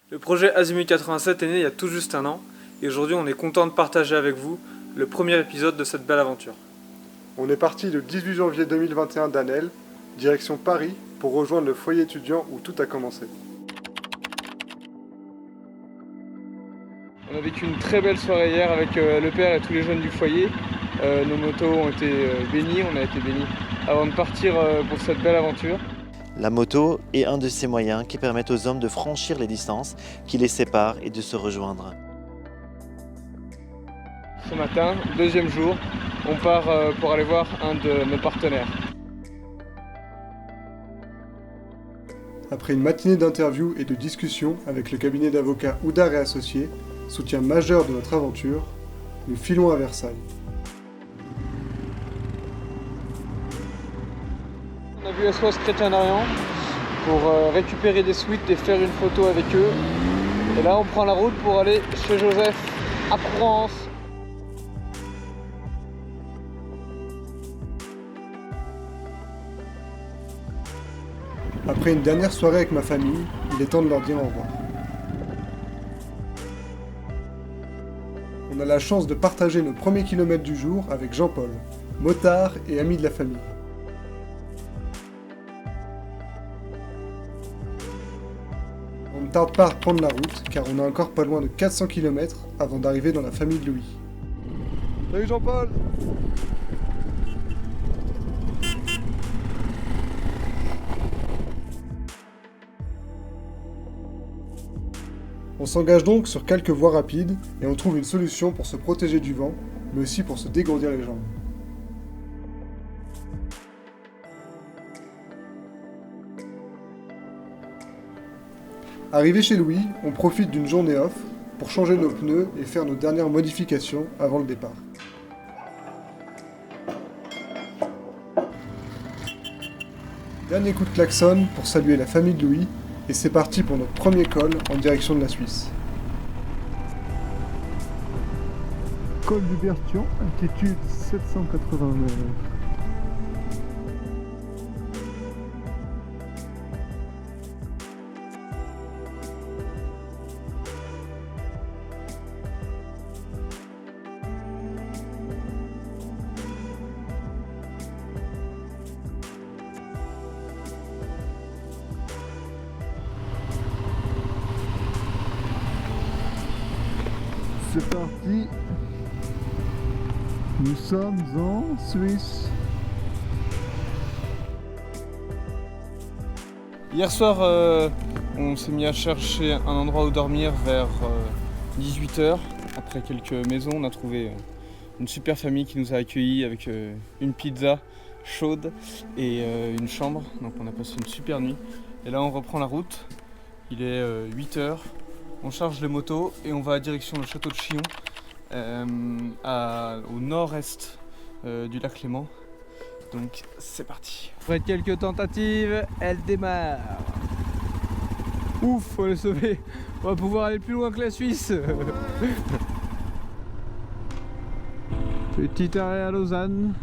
Le projet Azimut 87 est né il y a tout juste un an, et aujourd'hui on est content de partager avec vous le premier épisode de cette belle aventure. On est parti le 18 janvier 2021 d'Anel, direction Paris, pour rejoindre le foyer étudiant où tout a commencé. On a vécu une très belle soirée hier avec le père et tous les jeunes du foyer. Nos motos ont été bénies, on a été bénis avant de partir pour cette belle aventure. La moto est un de ces moyens qui permettent aux hommes de franchir les distances qui les séparent et de se rejoindre. Ce matin, deuxième jour, on part pour aller voir un de nos partenaires. Après une matinée d'interviews et de discussions avec le cabinet d'avocats Oudard et Associés, soutien majeur de notre aventure, nous filons à Versailles. On a vu SOS Chrétien d'Orient pour récupérer des suites et faire une photo avec eux. Et là on prend la route pour aller chez Joseph à Provence. Après une dernière soirée avec ma famille, il est temps de leur dire au revoir. On a la chance de partager nos premiers kilomètres du jour avec Jean-Paul, motard et ami de la famille. On ne tarde pas à reprendre la route car on a encore pas loin de 400 km avant d'arriver dans la famille de Louis. Salut Jean-Paul! On s'engage donc sur quelques voies rapides et on trouve une solution pour se protéger du vent, mais aussi pour se dégourdir les jambes. Arrivé chez Louis, on profite d'une journée off pour changer nos pneus et faire nos dernières modifications avant le départ. Dernier coup de klaxon pour saluer la famille de Louis, et c'est parti pour notre premier col en direction de la Suisse. Col du Berthion, altitude 780 mètres. C'est parti. Nous sommes en Suisse. Hier soir, on s'est mis à chercher un endroit où dormir vers 18h. Après quelques maisons, on a trouvé une super famille qui nous a accueillis avec une pizza chaude et une chambre. Donc on a passé une super nuit. Et là on reprend la route. Il est 8h. On charge les motos et on va à direction le château de Chillon, au nord-est du lac Léman. Donc c'est parti. Après quelques tentatives, elle démarre. Ouf, on est sauvé. On va pouvoir aller plus loin que la Suisse. Petit arrêt à Lausanne.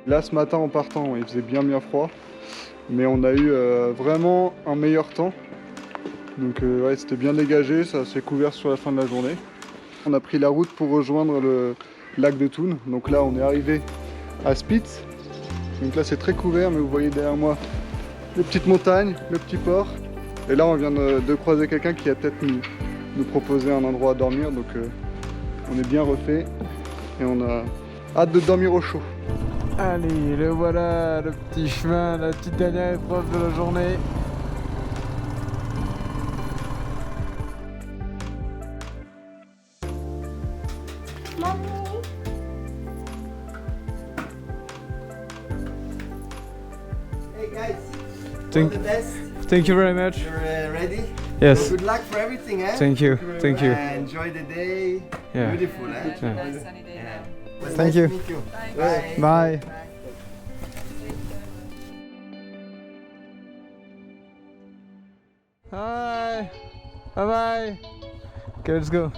Là, ce matin, en partant, il faisait bien froid. Mais on a eu vraiment un meilleur temps. Donc ouais, c'était bien dégagé, ça s'est couvert sur la fin de la journée. On a pris la route pour rejoindre le lac de Thun. Donc là on est arrivé à Spitz. Donc là c'est très couvert, mais vous voyez derrière moi les petites montagnes, le petit port. Et là on vient de croiser quelqu'un qui a peut-être nous proposer un endroit à dormir. Donc on est bien refait et on a hâte de dormir au chaud. Allez, le voilà, le petit chemin, la petite dernière épreuve de la journée. Hey guys, Thank, all the best. thank you very much. You're ready? Yes, Good luck for everything, eh? thank you, thank you. Enjoy the day. Yeah. Beautiful, eh? Yeah. Nice sunny day Yeah. now. Was Thank nice you. to meet you. Bye. Bye. Hi. Bye bye. Okay, let's go.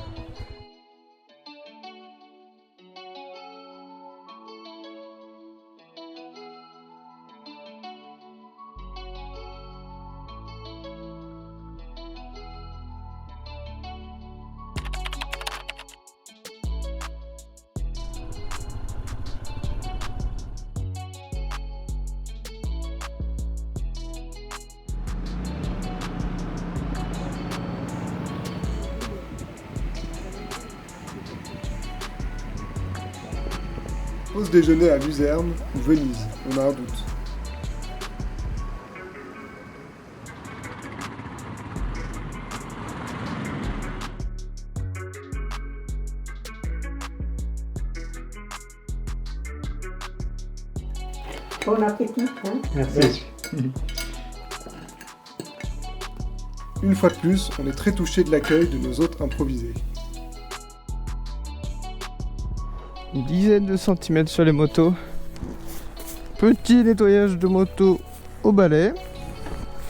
Pause déjeuner à Luzerne ou Venise, on a un doute. Bon appétit, hein? Merci. Une fois de plus, on est très touché de l'accueil de nos hôtes improvisés. Une dizaine de centimètres sur les motos. Petit nettoyage de moto au balai.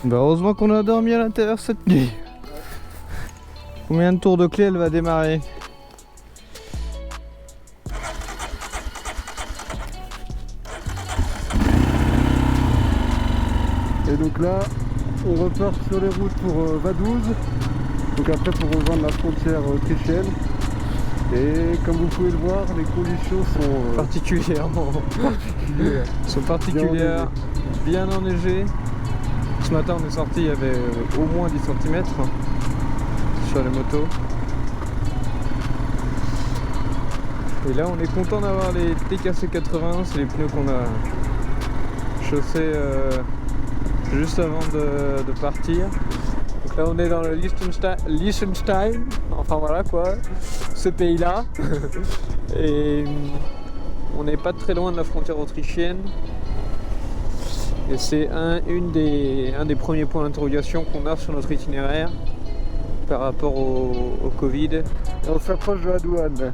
Bah heureusement qu'on a dormi à l'intérieur cette nuit. Combien de tours de clé elle va démarrer? Et donc là, on repart sur les routes pour Vaduz. Donc après pour rejoindre la frontière autrichienne. Et comme vous pouvez le voir, les conditions sont Particulièrement. Sont particulières, bien enneigées. Ce matin on est sorti, il y avait au moins 10 cm sur les motos. Et là on est content d'avoir les TKC 80, c'est les pneus qu'on a chaussés juste avant de partir. Donc là on est dans le Liechtenstein, enfin voilà quoi, ce pays là. Et on n'est pas très loin de la frontière autrichienne. Et c'est un des premiers points d'interrogation qu'on a sur notre itinéraire par rapport au Covid. Et on s'approche de la douane.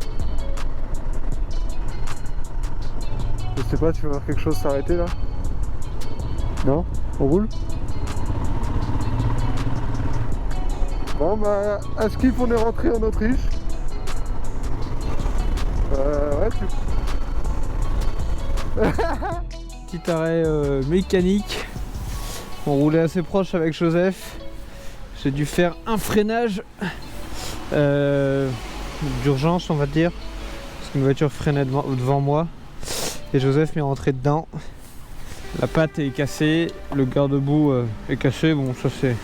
Je sais pas, tu vas voir quelque chose s'arrêter là? Non? On roule? Bon bah, à Skip on est rentré en Autriche. Ouais, Petit arrêt mécanique. On roulait assez proche avec Joseph. J'ai dû faire un freinage d'urgence on va dire. Parce qu'une voiture freinait devant moi. Et Joseph m'est rentré dedans. La patte est cassée, le garde-boue est cassé. Bon ça c'est...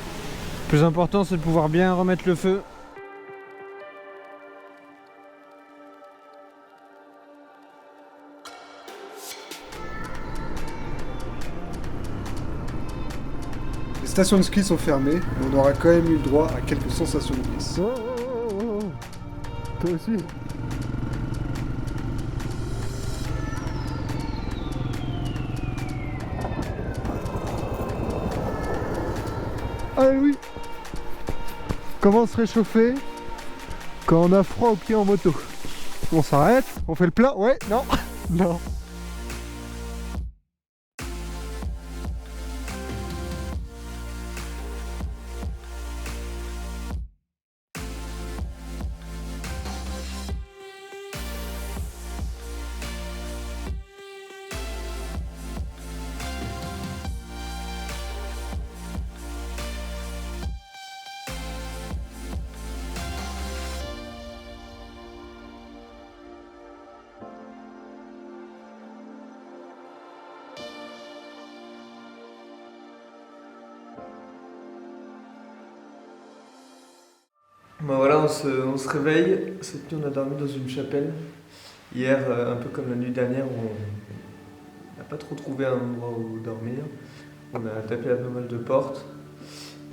Le plus important c'est de pouvoir bien remettre le feu. les stations de ski sont fermées, mais on aura quand même eu le droit à quelques sensations de glisse. Toi aussi? Ah oui! Comment se réchauffer quand on a froid aux pieds en moto? On s'arrête, on fait le plein, ouais, non, non. Bah voilà, on se réveille. Cette nuit, on a dormi dans une chapelle. Hier, un peu comme la nuit dernière, on n'a pas trop trouvé un endroit où dormir. On a tapé à pas mal de portes.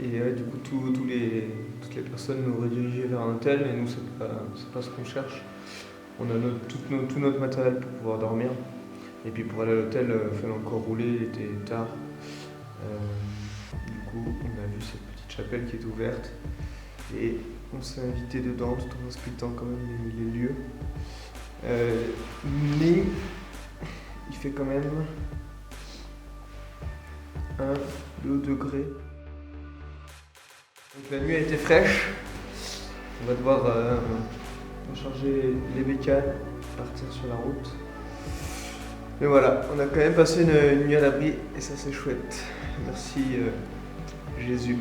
Et du coup, toutes les personnes nous redirigent vers un hôtel. Et nous, c'est pas ce qu'on cherche. On a tout notre matériel pour pouvoir dormir. Et puis pour aller à l'hôtel, il fallait encore rouler, il était tard. Du coup, on a vu cette petite chapelle qui est ouverte. Et on s'est invité dedans tout en respectant quand même les lieux. Mais il fait quand même 1-2 degrés. Donc la nuit a été fraîche. On va devoir recharger les bécanes, partir sur la route. Mais voilà, on a quand même passé une nuit à l'abri et ça c'est chouette. Merci Jésus.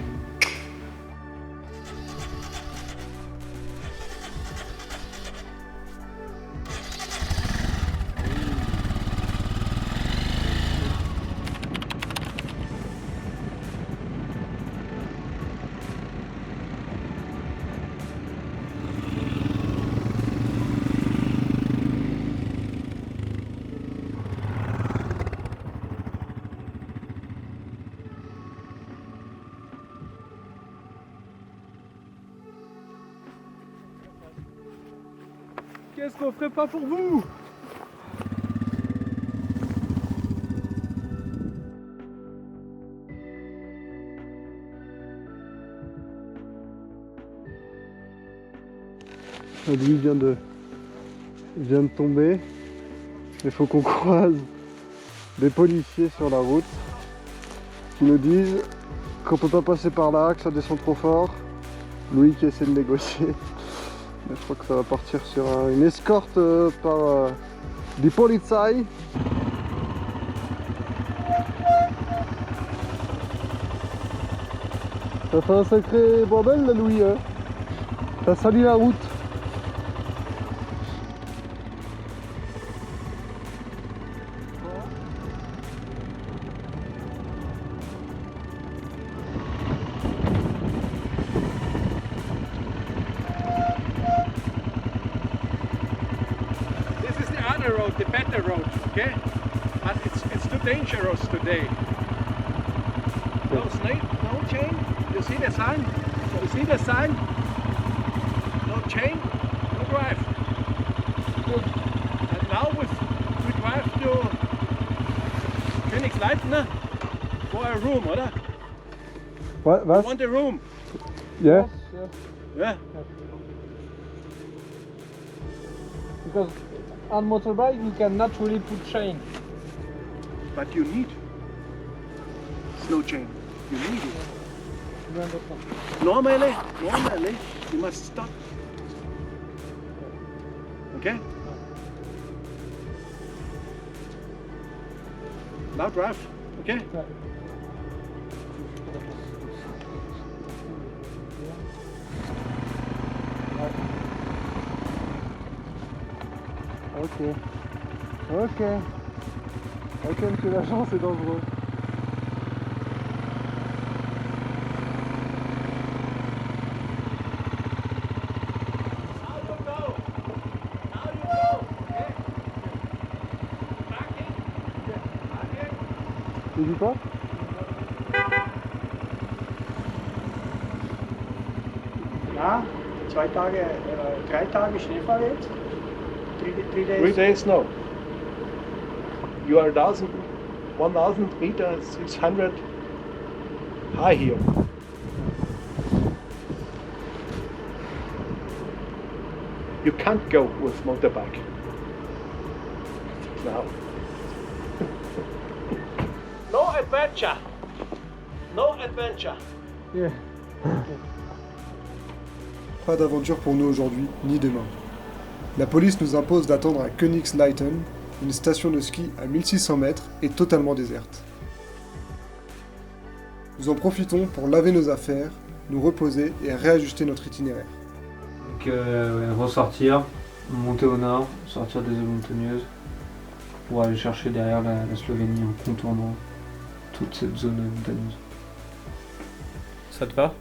Qu'est-ce qu'on ferait pas pour vous? La nuit vient de tomber. Il faut qu'on croise des policiers sur la route qui nous disent qu'on peut pas passer par là, que ça descend trop fort. Louis qui essaie de négocier. Mais je crois que ça va partir sur une escorte par des policiers. Ça fait un sacré bordel là, Louis. Hein. Ça salit la route. This is the other road, the better road, okay? But it's too dangerous today. No snake, no chain. You see the sign? You see the sign? No chain, no drive. And now we drive to Königsleitner for a room, oder? What? You want a room? Yeah. Yeah. Because on motorbike you cannot really put chain. But you need snow chain. You need it. You understand? Normally, you must stop. Okay? Now drive, okay? Yeah. Ok. Ok. Ok, monsieur l'agent, c'est dangereux. Tu dis quoi? Ja, 3 Tage Schneefall jetzt. 3 days. 3 days snow. You are 1,000 meters 600 high here. You can't go with motorbike now. No adventure. No adventure. Yeah. Pas d'aventure pour nous aujourd'hui, ni demain. La police nous impose d'attendre à Königsleiten, une station de ski à 1600 mètres et totalement déserte. Nous en profitons pour laver nos affaires, nous reposer et réajuster notre itinéraire. Donc ressortir, monter au nord, sortir des zones montagneuses pour aller chercher derrière la Slovénie en contournant toute cette zone montagneuse. Ça te va?